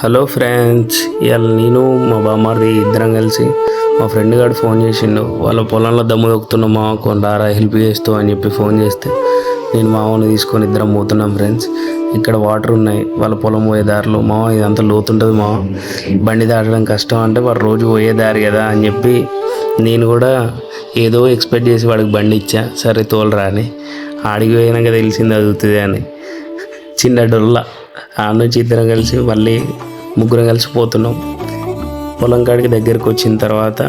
Hello friends, ఇవాళ నేను మా బామ్మారిది ఇద్దరం కలిసి మా ఫ్రెండ్ గారు ఫోన్ చేసిండు. వాళ్ళ పొలంలో దమ్ము దొక్కుతున్న మామ కొంటారా హెల్ప్ చేస్తూ అని చెప్పి ఫోన్ చేస్తే నేను మామని తీసుకొని ఇద్దరం పోతున్నాం ఫ్రెండ్స్. ఇక్కడ వాటర్ ఉన్నాయి వాళ్ళ పొలం పోయే దారిలో. మామ ఇదంతా లోతుంటుంది మామ, బండి దాటడం కష్టం అంటే వాడు రోజు పోయే దారి కదా అని చెప్పి నేను కూడా ఏదో ఎక్స్పెక్ట్ చేసి వాడికి బండి ఇచ్చా. సరే తోలరా అని. ఆడికి పోయినాక తెలిసింది అవుతుంది అని చిన్న డొల్ల. ఆ నుంచి ఇద్దరం కలిసి మళ్ళీ ముగ్గురం కలిసి పోతున్నాం. పొలం కాడికి దగ్గరికి వచ్చిన తర్వాత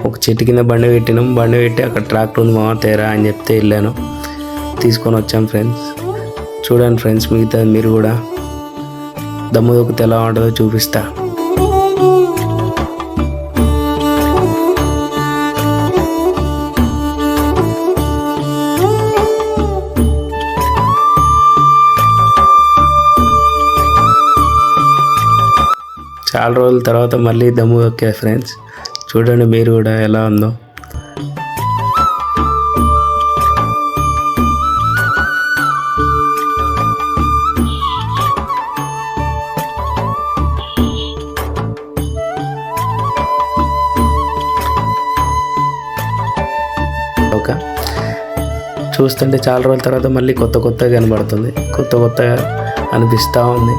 ఒక చెట్టు కింద బండి పెట్టినాం. బండి పెట్టి అక్కడ ట్రాక్టర్ ఉంది మామ తేరా అని చెప్తే వెళ్ళాను, తీసుకొని వచ్చాం ఫ్రెండ్స్. చూడండి ఫ్రెండ్స్, మిగతా మీరు కూడా దమ్ము దొక్కితే ఎలా ఉంటుందో చూపిస్తా. చాలా రోజుల తర్వాత మళ్ళీ దమ్ము దొక్కా ఫ్రెండ్స్. చూడండి మీరు కూడా ఎలా ఉందో. ఓకే, చూస్తుంటే చాలా రోజుల తర్వాత మళ్ళీ కొత్తగా కనబడుతుంది, కొత్తగా అనిపిస్తూ ఉంది.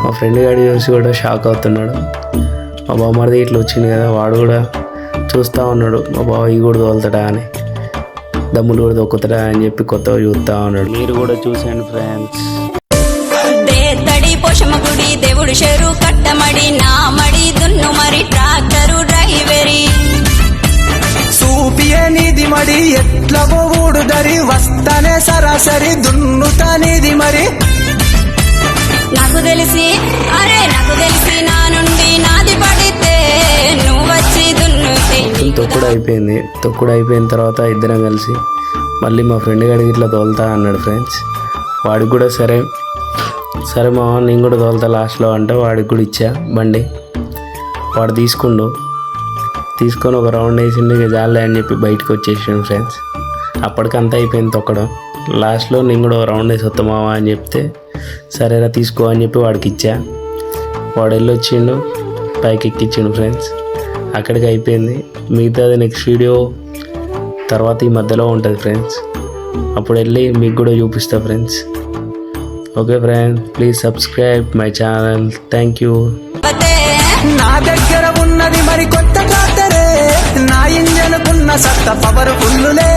మా ఫ్రెండ్ గాడి చూసి కూడా షాక్ అవుతున్నాడు. మా బామ్మడిది ఇట్లా వచ్చింది కదా, వాడు కూడా చూస్తూ ఉన్నాడు మా బావ ఈ కూడా తోలుతాడా అని, దమ్ములు కూడా దొక్కుతాడా అని చెప్పి కొత్తగా చూస్తూ ఉన్నాడు. మీరు కూడా చూసాను ఫ్రెండ్స్. పోషమగుడి దేవుడు షేరు కట్టమడి నామడి దున్ను మరి ట్రాక్టరు డ్రైవరి సూపియే నిధి మడి ఎట్ల ఊడు దరి వస్తానే సరాసరి దున్నుతానిది మరి. నాకు తెలిసి నా నుండి నాది పడితే నువ్వు వచ్చి దున్నుతే. తొక్కుడు అయిపోయిన తర్వాత ఇద్దరం కలిసి మళ్ళీ మా ఫ్రెండ్ గాడికి ఇట్లా తోలుతా అన్నాడు ఫ్రెండ్స్. వాడికి కూడా సరే మా నేను కూడా తోలుతా లాస్ట్లో అంటే వాడికి కూడా ఇచ్చా బండి. వాడు తీసుకొని ఒక రౌండ్ వేసిండు, ఇక జాలే అని చెప్పి బయటకు వచ్చేసాను ఫ్రెండ్స్. అప్పటికంతా అయిపోయింది తొక్కడం. లాస్ట్లో నేను కూడా ఒక రౌండ్ వేసి వస్తామావా అని చెప్తే సరేరా తీసుకో అని చెప్పి వాడికి ఇచ్చా. వాడు వెళ్ళొచ్చిండు, పైకి ఎక్కించిండు ఫ్రెండ్స్. అక్కడికి అయిపోయింది. మిగతాది నెక్స్ట్ వీడియో తర్వాత ఈ మధ్యలో ఉంటుంది ఫ్రెండ్స్, అప్పుడు వెళ్ళి మీకు కూడా చూపిస్తా friends. Okay friends, please subscribe my channel. Thank you. నా దగ్గర ఉన్నది మరి కొత్త ట్రాక్టరే, నా ఇంజన్ కున్న సత్త పవర్ ఫుల్లులే.